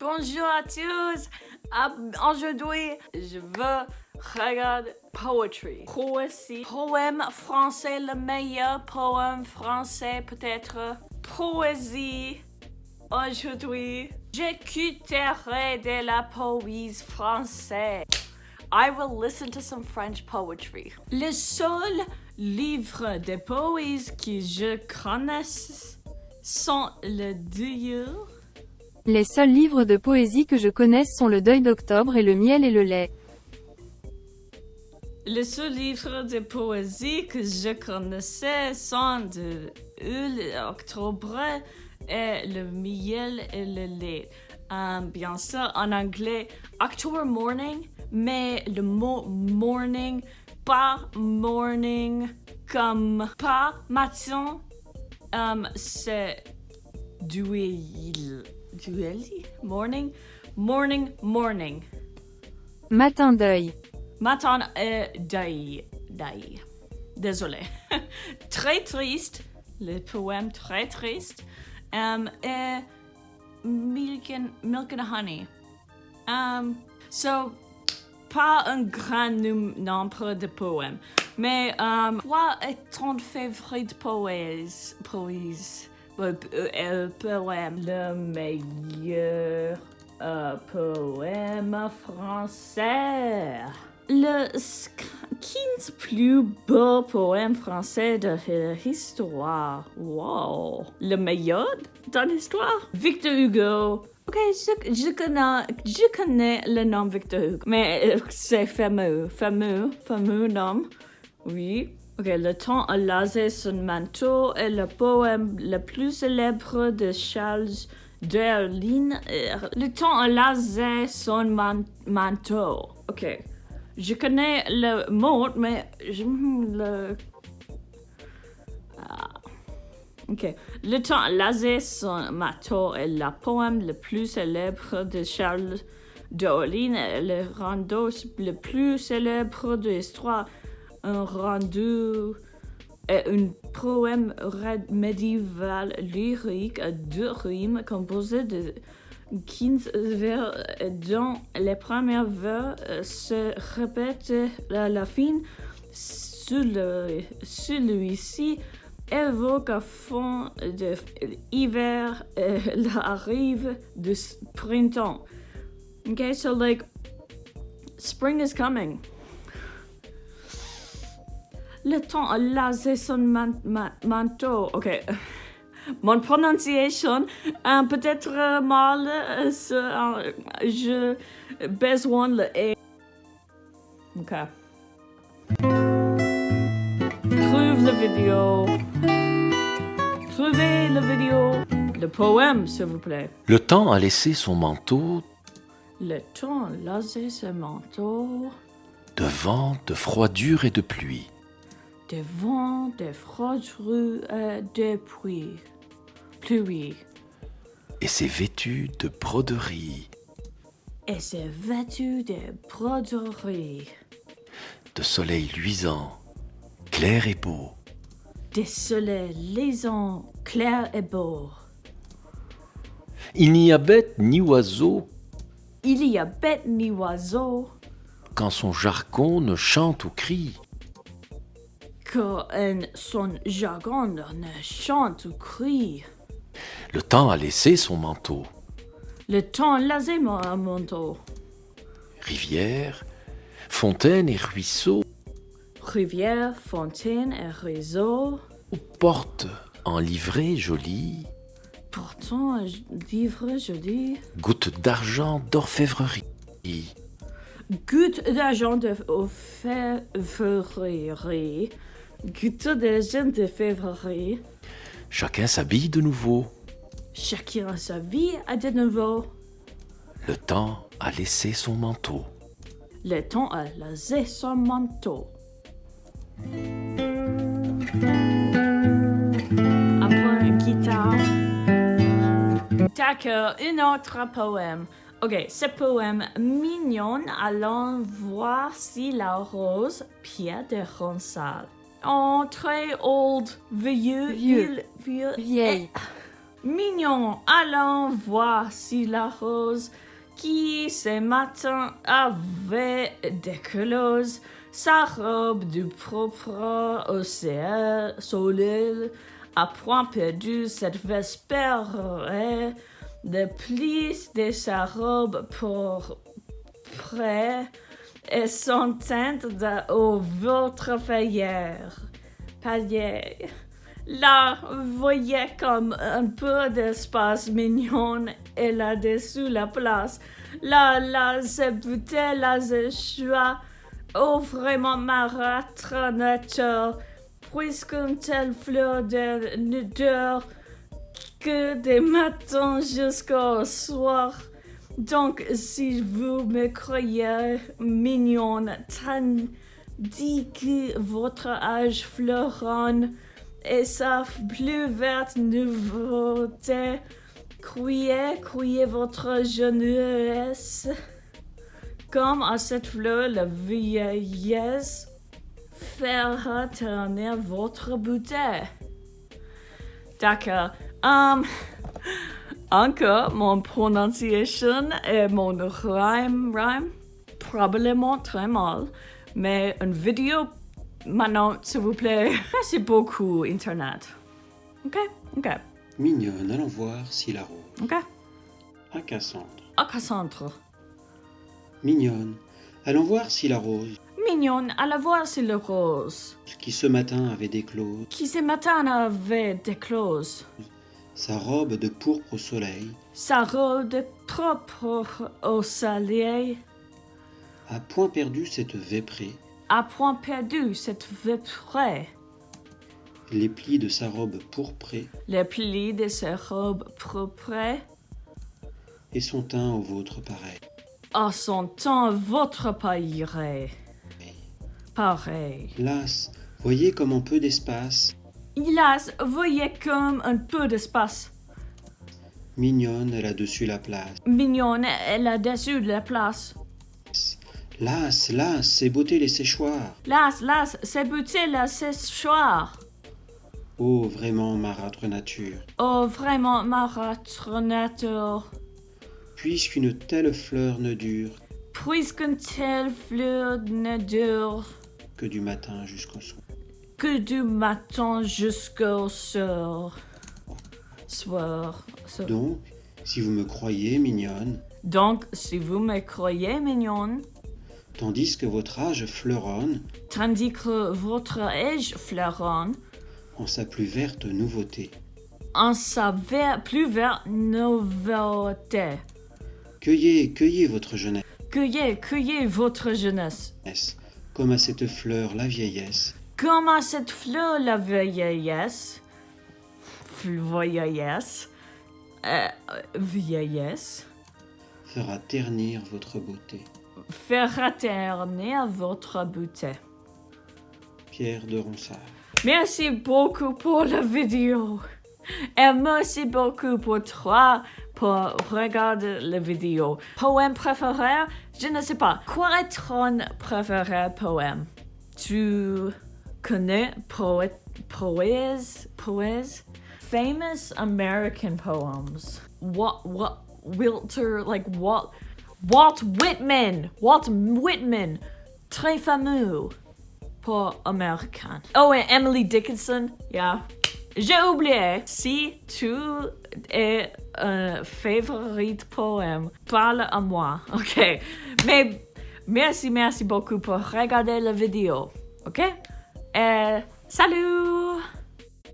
Bonjour à tous. Aujourd'hui, je veux regarder poetry. Poésie. Poème français, le meilleur poème français peut-être. Poésie. Aujourd'hui, j'écouterai de la poésie française. I will listen to some French poetry. Le seul livre de poésie que je connaisse sont le Dieu. Les seuls livres de poésie que je connaisse sont Le Deuil d'Octobre et Le Miel et le lait. Les seuls livres de poésie que je connaissais sont de Octobre et Le Miel et le lait. Bien sûr, en anglais, October morning, mais le mot morning, pas morning comme pas matin, c'est duel. Morning? Morning. Matin deuil. Matin deuil. Désolé. Très triste. Le poème très triste. Et milk and honey. So, pas un grand nombre de poèmes. Mais, quoi est ton favori de poèse? Poème. Le meilleur poème français. Le 15 plus beau poème français de l'histoire. Wow. Le meilleur dans l'histoire? Victor Hugo. Ok, je connais le nom Victor Hugo, mais c'est fameux nom. Oui. Ok, le temps a lasé son manteau est le poème le plus célèbre de Charles Darwin. Le temps a lasé son manteau. Ok, je connais le mot, mais Ok, le temps a lasé son manteau est le poème le plus célèbre de Charles Darwin et le rendu le plus célèbre de l'histoire. Un rendu est un poème médiéval lyrique à deux rimes composé de 15 vers dont les premiers vers se répètent à la fin. Celui-ci évoque à fond de l'hiver l'arrivée du printemps. Okay, so like spring is coming. Le temps a lasé son manteau. Ok. Mon prononciation peut-être mal. Je besoin le E. Ok. Trouvez la vidéo. Le poème, s'il vous plaît. Le temps a laissé son manteau Le temps a lasé son manteau. de vent, de froidure et de pluie. Des vents, des froidures et des pluies. Et s'est vêtu de broderies, Et c'est vêtu de broderies. de soleil luisant, clair et beau. Des soleils lisants, clairs et beaux. Il n'y a bête ni oiseau Il y a bête ni oiseau quand son jargon ne chante ou crie. que son jargon ne chante ou crie. Le temps a laissé son manteau. Le temps lasé mon manteau. Rivière, fontaine et ruisseau, Rivière, fontaine et réseau. aux portes en livrée jolie, Pourtant, livre, je dis. gouttes d'argent d'orfèvrerie. Goutte d'argent de février. Goutte d'argent de février. Chacun s'habille de nouveau. Chacun a sa vie à de nouveau. Le temps a laissé son manteau. Le temps a lasé son manteau. Après une guitare. D'accord, un autre poème. Ok, ce poème mignon, allons voir si la rose, Pierre de Ronsard. Oh, très old, vieux. Vieille. Mignon, allons voir si la rose qui ce matin avait déclose sa robe du propre océan soleil a point perdu cette vespère le pli de sa robe pour près et son teinte au votre palier. Là, voyez comme un peu d'espace mignon et là-dessus la place. Là, c'est bouteille, là, c'est choix. Oh, vraiment marâtre nature, puisqu'une telle fleur de nudeur que des matins jusqu'au soir. Donc, si vous me croyez mignonne, tandis que votre âge fleuronne et sa plus verte nouveauté, criez votre jeunesse, comme à cette fleur la vieillesse fera tourner votre bouteille. D'accord. Encore, mon prononciation et mon rhyme, probablement très mal, mais une vidéo maintenant, s'il vous plaît. Merci beaucoup, Internet. Ok. Mignonne, allons voir si la rose. Ok. À Cassandre. Cassandre. Mignonne, allons voir si la rose, Mignonne, à la voir si le rose, qui ce matin avait déclose, qui ce matin avait déclose, sa robe de pourpre au soleil, sa robe propre au soleil, a point perdu cette véprée, a point perdu cette véprée, les plis de sa robe pourprée, les plis de sa robe propre, et son teint au vôtre pareil. à son temps votre pareil. Las, voyez comme en peu d'espace, Hélas, voyez comme un peu d'espace. mignonne est là-dessus la place. Mignonne est là-dessus de la place. Las, ces beautés les séchoirs. Las, c'est beauté la séchoir. Oh, vraiment marâtre nature. Oh, vraiment marâtre nature. Puisqu'une telle fleur ne dure Puisqu'une telle fleur ne dure que du matin jusqu'au soir. que du matin jusqu'au soir. Donc, si vous me croyez mignonne, Donc, si vous me croyez mignonne, tandis que votre âge fleuronne tandis que votre âge fleuronne, en sa plus verte nouveauté, en sa plus verte nouveauté, cueillez votre jeunesse, cueillez votre jeunesse, comme à cette fleur la vieillesse, comme à cette fleur la vieillesse, fera ternir votre beauté. fera ternir votre beauté. Pierre de Ronsard. Merci beaucoup pour la vidéo. Et merci beaucoup pour toi pour regarder la vidéo. Poème préféré? Je ne sais pas. Quoi est ton préféré poème? Tu connais poèse? Famous American poems. Walt Whitman. Très fameux pour américain. Oh, et Emily Dickinson. Yeah. J'ai oublié. Si tu es un favorite poème, parle à moi. Ok. Mais merci beaucoup pour regarder la vidéo. Ok? Et salut!